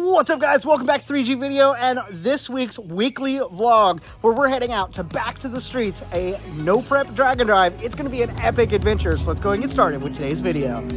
What's up, guys? Welcome back to 3G Video and this week's weekly vlog where we're heading out to Back to the Streets, a no prep drag and drive. It's going to be an epic adventure, so let's go and get started with today's video.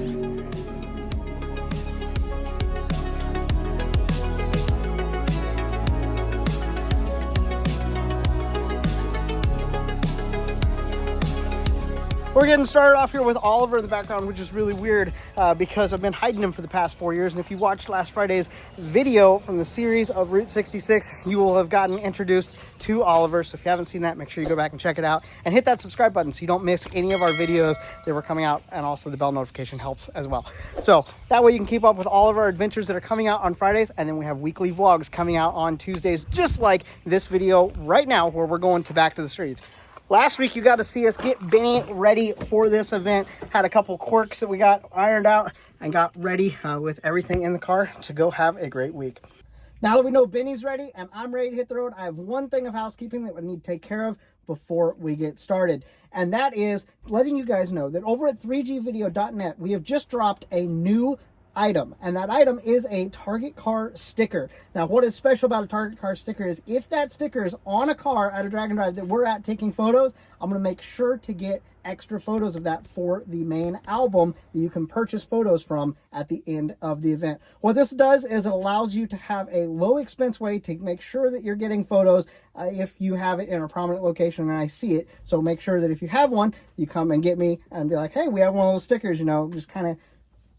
We're getting started off here with Oliver in the background, which is really weird because I've been hiding him for the past 4 years. And if you watched last Friday's video from the series of Route 66, you will have gotten introduced to Oliver. So if you haven't seen that, make sure you go back and check it out and hit that subscribe button so you don't miss any of our videos that were coming out. And also the bell notification helps as well. So that way you can keep up with all of our adventures that are coming out on Fridays. And then we have weekly vlogs coming out on Tuesdays, just like this video right now where we're going to Back to the Streets. Last week, you got to see us get Benny ready for this event. Had a couple quirks that we got ironed out and got ready with everything in the car to go have a great week. Now that we know Benny's ready and I'm ready to hit the road, I have one thing of housekeeping that we need to take care of before we get started. And that is letting you guys know that over at 3gvideo.net, we have just dropped a new item, and that item is a Target car sticker. Now, what is special about a Target car sticker is if that sticker is on a car at a drag and drive that we're at taking photos, I'm going to make sure to get extra photos of that for the main album that you can purchase photos from at the end of the event. What this does is it allows you to have a low expense way to make sure that you're getting photos if you have it in a prominent location and I see it. So make sure that if you have one, you come and get me and be like, hey, we have one of those stickers, you know, just kind of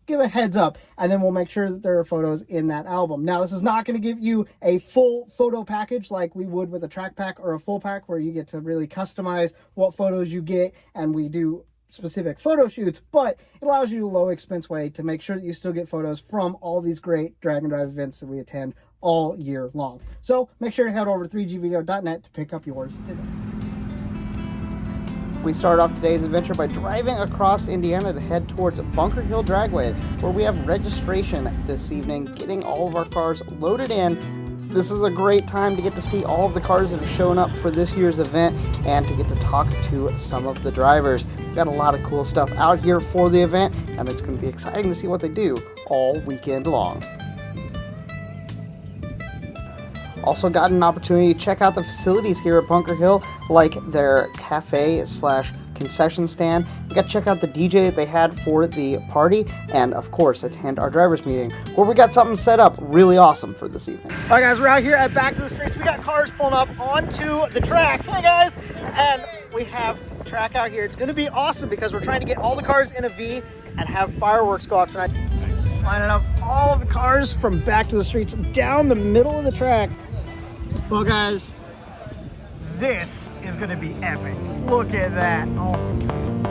give a heads up, and then we'll make sure that there are photos in that album. Now, this is not going to give you a full photo package like we would with a track pack or a full pack where you get to really customize what photos you get, and we do specific photo shoots, but it allows you a low expense way to make sure that you still get photos from all these great drag and drive events that we attend all year long. So make sure to head over to 3gvideo.net to pick up yours today. We start off today's adventure by driving across Indiana to head towards Bunker Hill Dragway, where we have registration this evening, getting all of our cars loaded in. This is a great time to get to see all of the cars that have shown up for this year's event and to get to talk to some of the drivers. We've got a lot of cool stuff out here for the event, and it's going to be exciting to see what they do all weekend long. Also got an opportunity to check out the facilities here at Bunker Hill, like their cafe / concession stand. We got to check out the DJ that they had for the party, and of course attend our drivers meeting where we got something set up really awesome for this evening. All right, guys, we're out here at Back to the Streets. We got cars pulling up onto the track. Hey guys, and we have track out here. It's going to be awesome because we're trying to get all the cars in a V and have fireworks go off tonight. Lining up all of the cars from Back to the Streets down the middle of the track. Well, guys, this is going to be epic. Look at that. Oh, my goodness.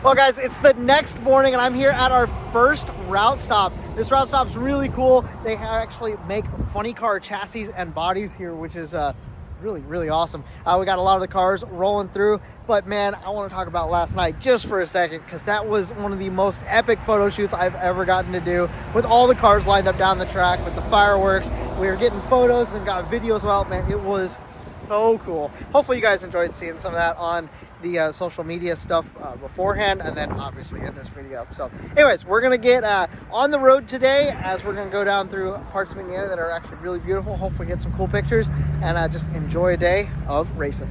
Well, guys, it's the next morning and I'm here at our first route stop. This route stop's really cool. They actually make funny car chassis and bodies here, which is really awesome. We got a lot of the cars rolling through, but man, I want to talk about last night just for a second because that was one of the most epic photo shoots I've ever gotten to do, with all the cars lined up down the track with the fireworks. We were getting photos and got videos. Well, man, it was so cool. Hopefully you guys enjoyed seeing some of that on the social media stuff beforehand, and then obviously in this video. So anyways, we're gonna get on the road today as we're gonna go down through parts of Indiana that are actually really beautiful. Hopefully get some cool pictures and just enjoy a day of racing.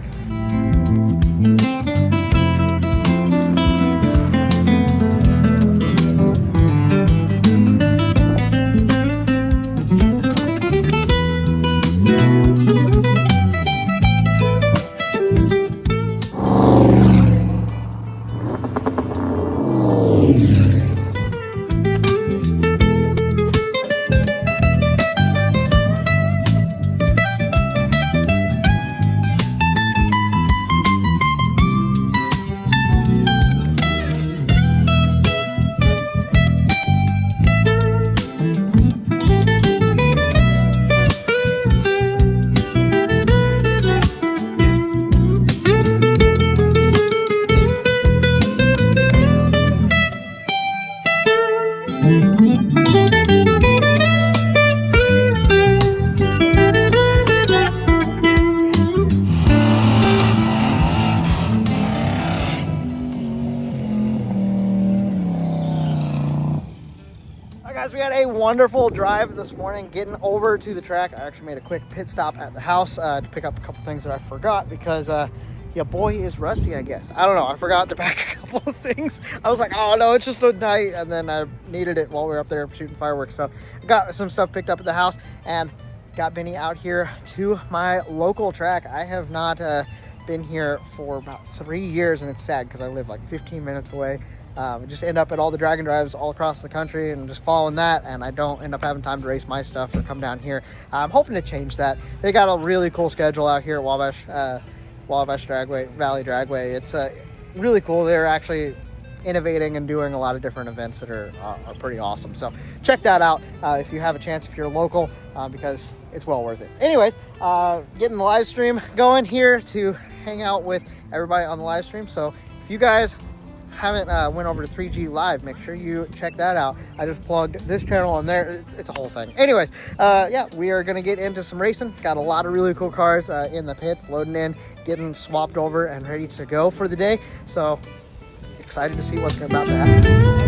wonderful drive this morning getting over to the track. I actually made a quick pit stop at the house to pick up a couple things that I forgot because yeah, boy is rusty, I guess. I don't know. I forgot to pack a couple of things. I was like, oh no, it's just a night. And then I needed it while we were up there shooting fireworks. So I got some stuff picked up at the house and got Benny out here to my local track. I have not been here for about 3 years, and it's sad because I live like 15 minutes away. Just end up at all the drag and drives all across the country and just following that, and I don't end up having time to race my stuff or come down here. I'm hoping to change that. They got a really cool schedule out here at Wabash Dragway, Valley Dragway. It's really cool. They're actually innovating and doing a lot of different events that are pretty awesome. So check that out if you have a chance, if you're local, because it's well worth it. Anyways, getting the live stream going here to hang out with everybody on the live stream. So if you guys haven't went over to 3G Live, make sure you check that out. I just plugged this channel on there. It's a whole thing. Anyways, yeah, we are gonna get into some racing. Got a lot of really cool cars in the pits, loading in, getting swapped over and ready to go for the day. So excited to see what's about to happen.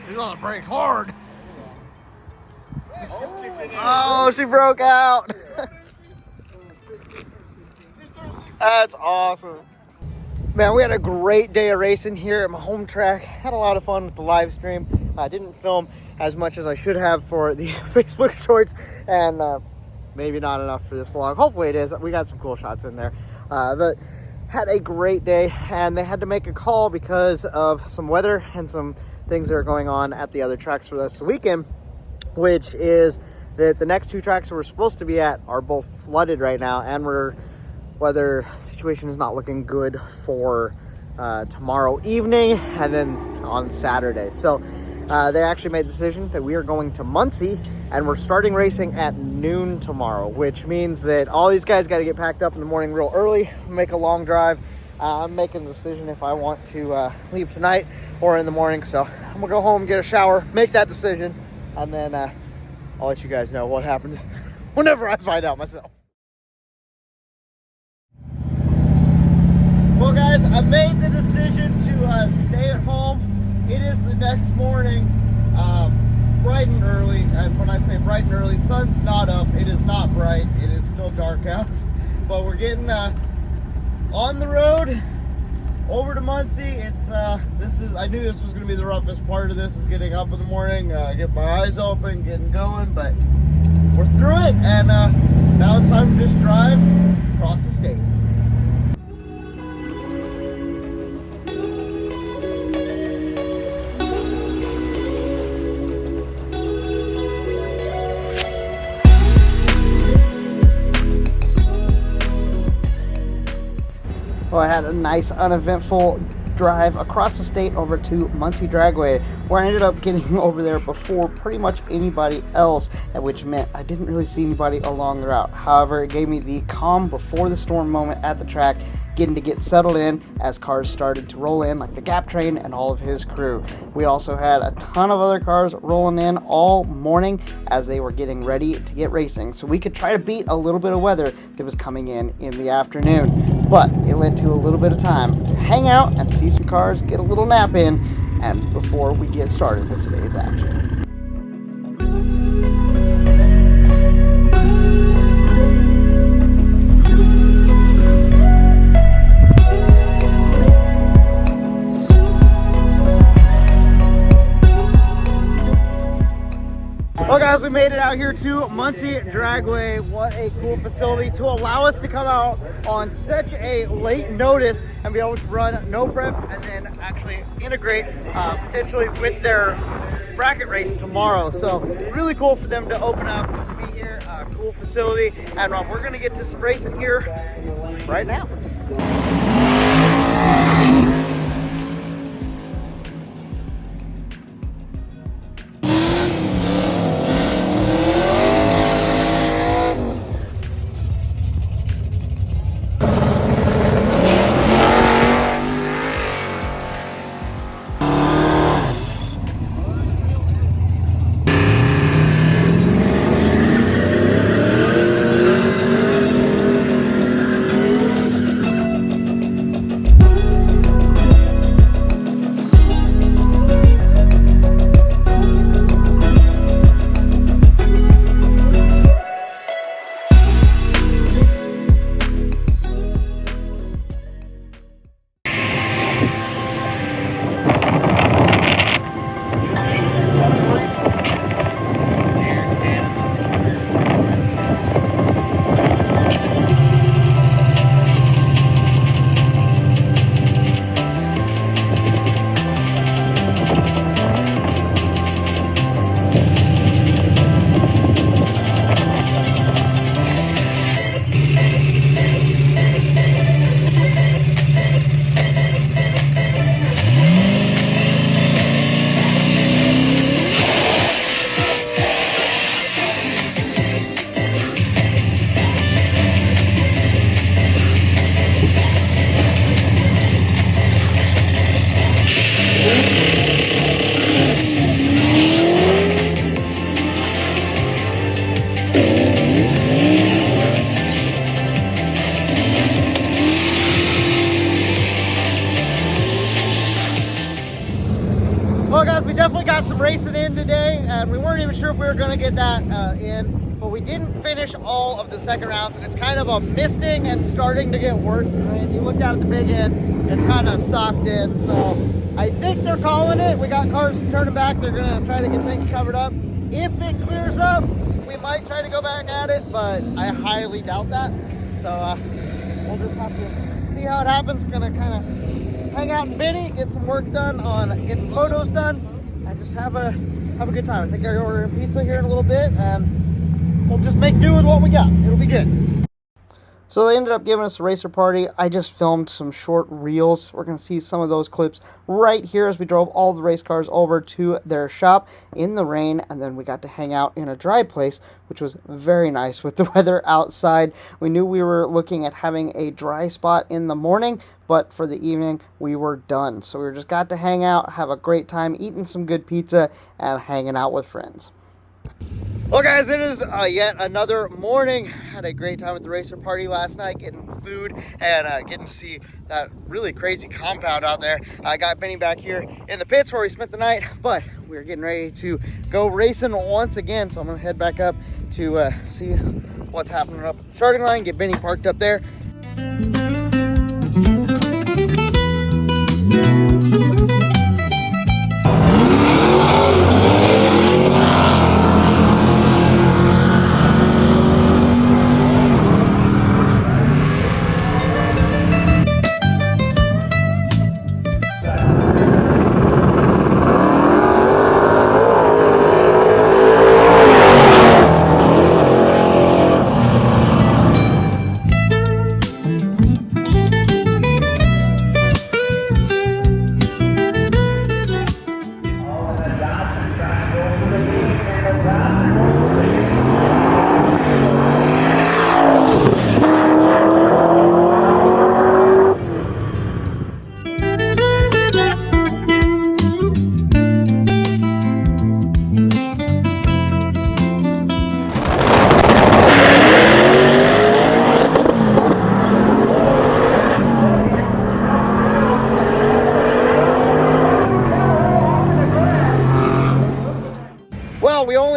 He's on the brakes hard. Oh, she broke out. That's awesome. Man, we had a great day of racing here at my home track. Had a lot of fun with the live stream. I didn't film as much as I should have for the Facebook shorts, and maybe not enough for this vlog. Hopefully it is. We got some cool shots in there. But had a great day, and they had to make a call because of some weather and some things that are going on at the other tracks for the rest of the weekend, which is that the next two tracks we're supposed to be at are both flooded right now, and weather situation is not looking good for tomorrow evening and then on Saturday. So they actually made the decision that we are going to Muncie, and we're starting racing at noon tomorrow, which means that all these guys got to get packed up in the morning real early, make a long drive. I'm making the decision if I want to leave tonight or in the morning. So I'm gonna go home, get a shower, make that decision, and then I'll let you guys know what happens whenever I find out myself. Well, guys, I made the decision to stay at home. It is the next morning, bright and early. And when I say bright and early, sun's not up. It is not bright. It is still dark out. But we're getting on the road over to Muncie. It's I knew this was going to be the roughest part of this, is getting up in the morning, get my eyes open, getting going. But we're through it, and now it's time to just drive across the state. Well, I had a nice uneventful drive across the state over to Muncie Dragway, where I ended up getting over there before pretty much anybody else, which meant I didn't really see anybody along the route. However, it gave me the calm before the storm moment at the track, getting to get settled in as cars started to roll in, like the Gap Train and all of his crew. We also had a ton of other cars rolling in all morning as they were getting ready to get racing, so we could try to beat a little bit of weather that was coming in the afternoon. But it led to a little bit of time to hang out and see some cars, get a little nap in, and before we get started with today's action. Well guys, we made it out here to Muncie Dragway. What a cool facility to allow us to come out on such a late notice and be able to run no prep and then actually integrate potentially with their bracket race tomorrow. So really cool for them to open up, be here, cool facility, and we're gonna get to some racing here right now. Well guys, we definitely got some racing in today, and we weren't even sure if we were going to get that in, but we didn't finish all of the second rounds, and it's kind of a misting and starting to get worse. Right? You look down at the big end, it's kind of socked in, so I think they're calling it. We got cars turning back. They're going to try to get things covered up. If it clears up, we might try to go back at it, but I highly doubt that. So we'll just have to see how it happens. Gonna kind of hang out in Benny, get some work done on getting photos done, and just have a good time. I think I'm ordering pizza here in a little bit, and we'll just make do with what we got. It'll be good. So they ended up giving us a racer party. I just filmed some short reels. We're going to see some of those clips right here as we drove all the race cars over to their shop in the rain, and then we got to hang out in a dry place, which was very nice with the weather outside. We knew we were looking at having a dry spot in the morning, but for the evening we were done. So we just got to hang out, have a great time, eating some good pizza, and hanging out with friends. Well guys, it is yet another morning. Had a great time at the racer party last night, getting food and getting to see that really crazy compound out there. I got Benny back here in the pits where we spent the night, but we're getting ready to go racing once again. So I'm gonna head back up to see what's happening up at the starting line, get Benny parked up there.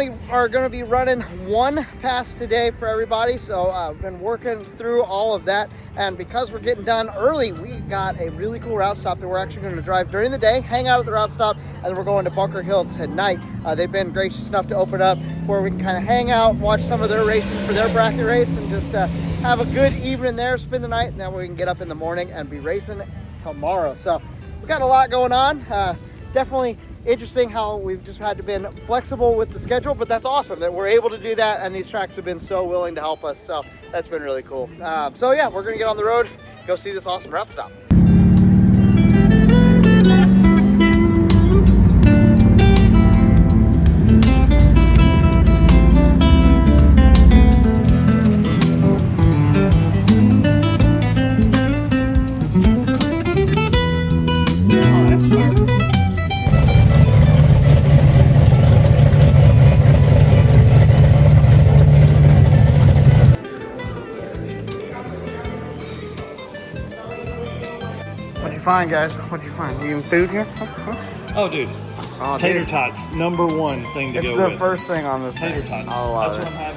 only are going to be running one pass today for everybody, so I've been working through all of that. And because we're getting done early, we got a really cool route stop that we're actually going to drive during the day, hang out at the route stop, and we're going to Bunker Hill tonight. They've been gracious enough to open up where we can kind of hang out, watch some of their racing for their bracket race, and just have a good evening there, spend the night, and then we can get up in the morning and be racing tomorrow. So we got a lot going on. Definitely interesting how we've just had to be flexible with the schedule, but that's awesome that we're able to do that, and these tracks have been so willing to help us, so that's been really cool. So yeah, we're gonna get on the road, go see this awesome route stop. What'd you find, guys? What'd you find? You eating food here? Oh, dude. Oh, Tater dude. tots, #1 thing to go with. It's the first thing on the Tater tots. I love That's it. what I'm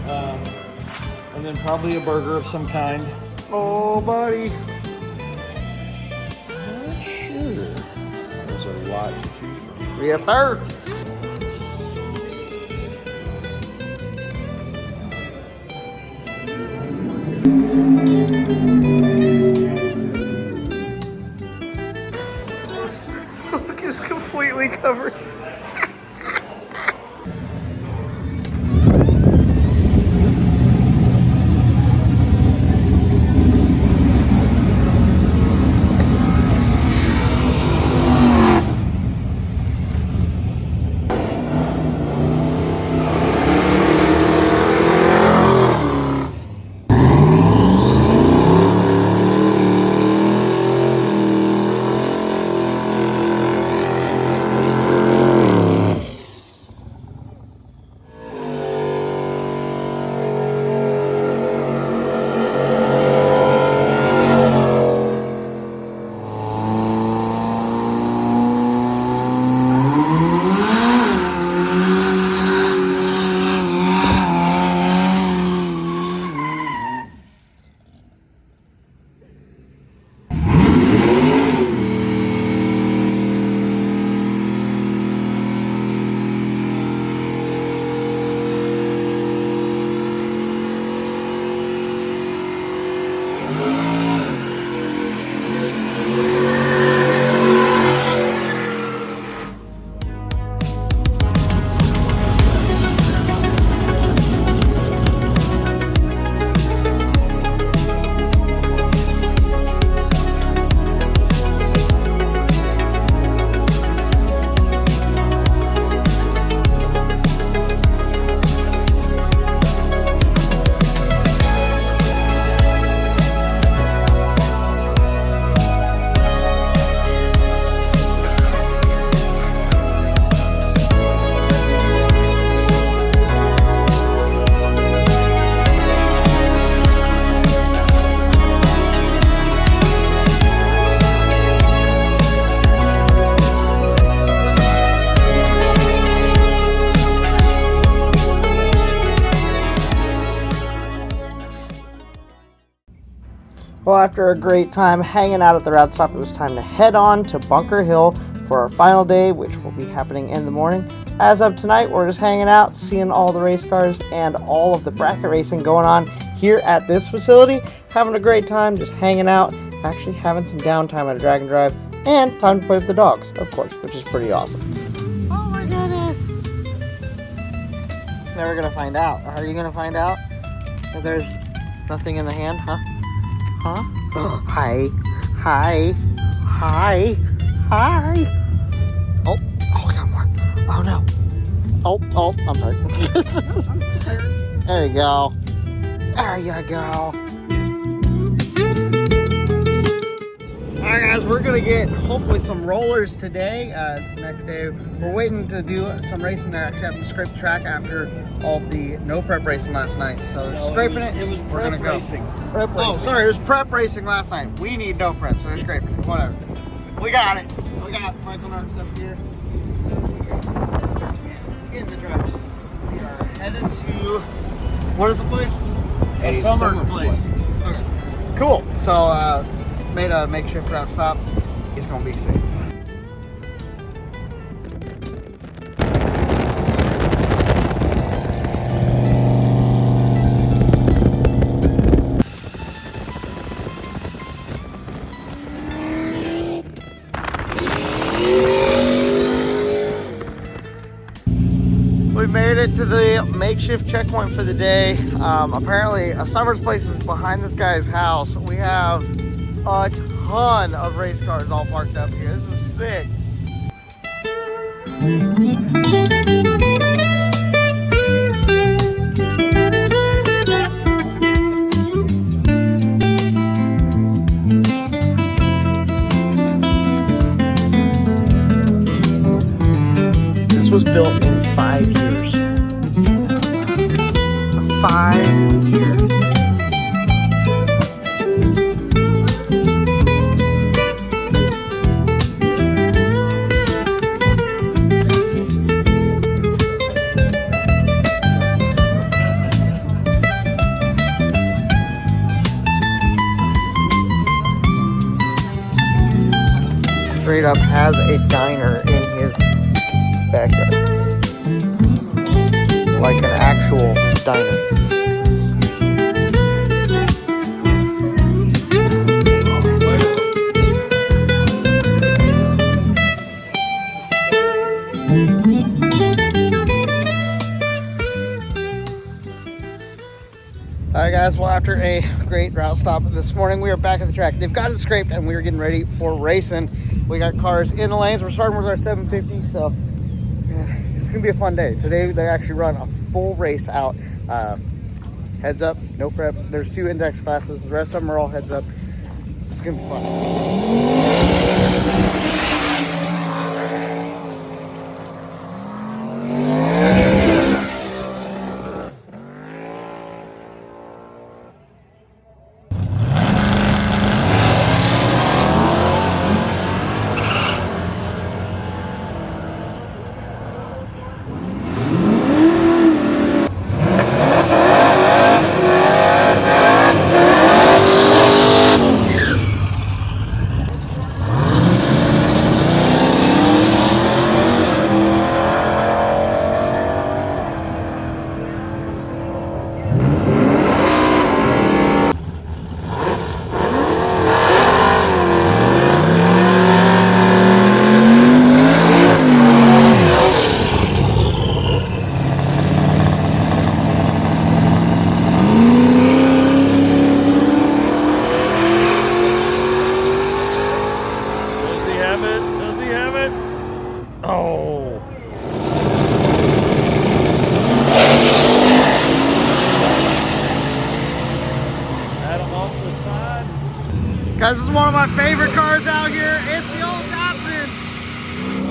having. And then probably a burger of some kind. Oh, buddy. Sure. There's a lot to choose from. Yes, sir. This book is completely covered. Well, after a great time hanging out at the route stop, it was time to head on to Bunker Hill for our final day, which will be happening in the morning. As of tonight, we're just hanging out, seeing all the race cars and all of the bracket racing going on here at this facility. Having a great time, just hanging out, actually having some downtime at a drag and drive, and time to play with the dogs, of course, which is pretty awesome. Oh my goodness! Never gonna find out. Are you gonna find out that there's nothing in the hand, huh? Huh? Oh, hi. Hi. Hi. Hi. Oh, we got more. Oh no. Oh, I'm sorry. There you go. There you go. Alright guys, we're gonna get hopefully some rollers today. It's the next day. We're waiting to do some racing there. Actually having to scrape the track after all the no prep racing last night. So they're scraping it. It was we're gonna go. racing. Prep racing. Oh, sorry, it was prep racing last night. We need no prep, so they're scraping it. Whatever. We got it. We got Michael Narks up here in the driver's seat. what is the place? A Summer's place. Okay. Cool. So made a makeshift route stop. It's gonna be sick. We made it to the makeshift checkpoint for the day. Apparently, a Summer's place is behind this guy's house. We have a ton of race cars all parked up here. This is sick. This was built in 5 years. 5 years. Straight up has a diner in his backyard. Like an actual diner. Alright guys, well after a great route stop this morning, we are back at the track. They've got it scraped and we are getting ready for racing. We got cars in the lanes. We're starting with our 750, so yeah, it's gonna be a fun day. Today they actually run a full race out. Heads up, no prep. There's 2 index classes. The rest of them are all heads up. It's gonna be fun. Oh. Adam off the side. Guys, this is one of my favorite cars out here. It's the old Datsun.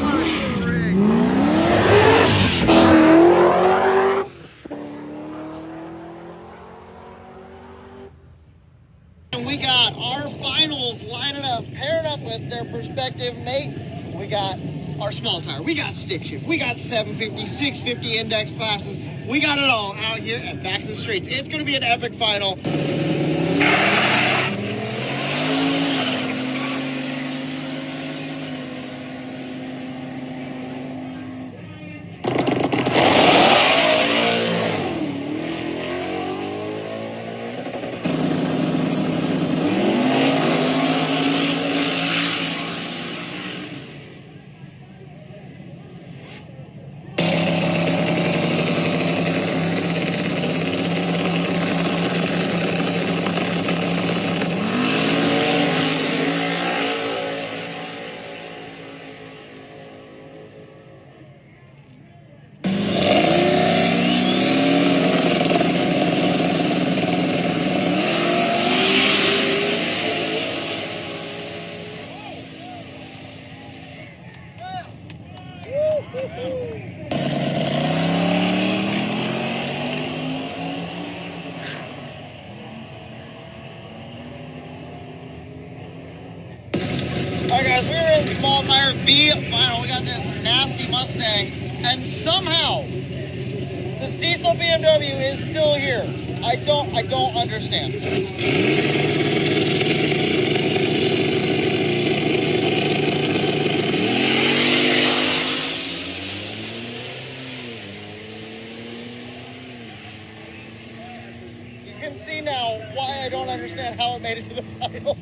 What a cool rig. And we got our finals lining up, paired up with their prospective mate. We got our small tire, we got stick shift, we got 750, 650 index classes. We got it all out here and back to the streets. It's going to be an epic final. Alright guys, we're in small tire B final. We got this nasty Mustang, and somehow this This diesel BMW is still here. I don't understand. You can see now why I don't understand how it made it to the final.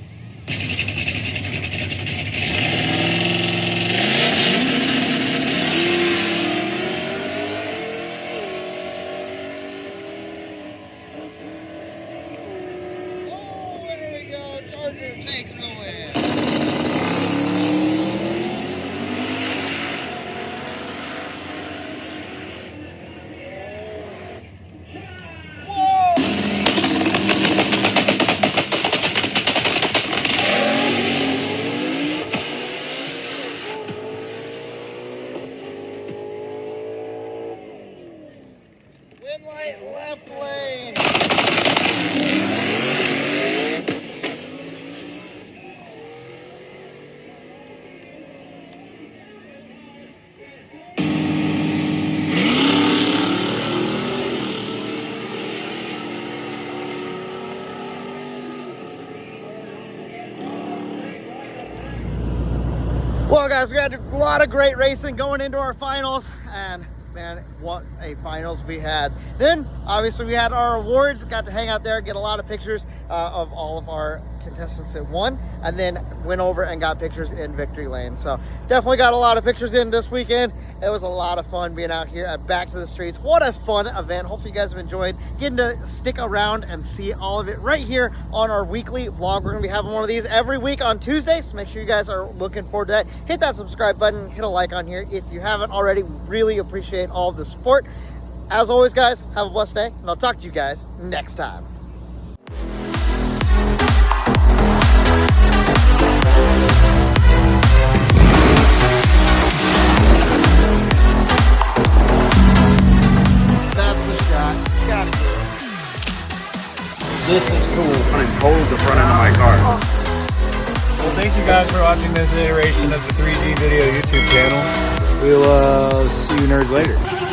Takes the win. Whoa! Wind light left lane. Well, guys, we had a lot of great racing going into our finals, and man, what a finals we had. Then, obviously, we had our awards, got to hang out there, get a lot of pictures of all of our contestants that won, and then went over and got pictures in Victory Lane. So definitely got a lot of pictures in this weekend. It was a lot of fun being out here at Back to the Streets. What a fun event. Hopefully you guys have enjoyed getting to stick around and see all of it right here on our weekly vlog. We're going to be having one of these every week on Tuesday, so make sure you guys are looking forward to that. Hit that subscribe button, hit a like on here if you haven't already. Really appreciate all of the support. As always, guys, have a blessed day, and I'll talk to you guys next time. This is cool. And totaled the front end of my car. Well, thank you guys for watching this iteration of the 3G Video YouTube channel. We'll see you nerds later.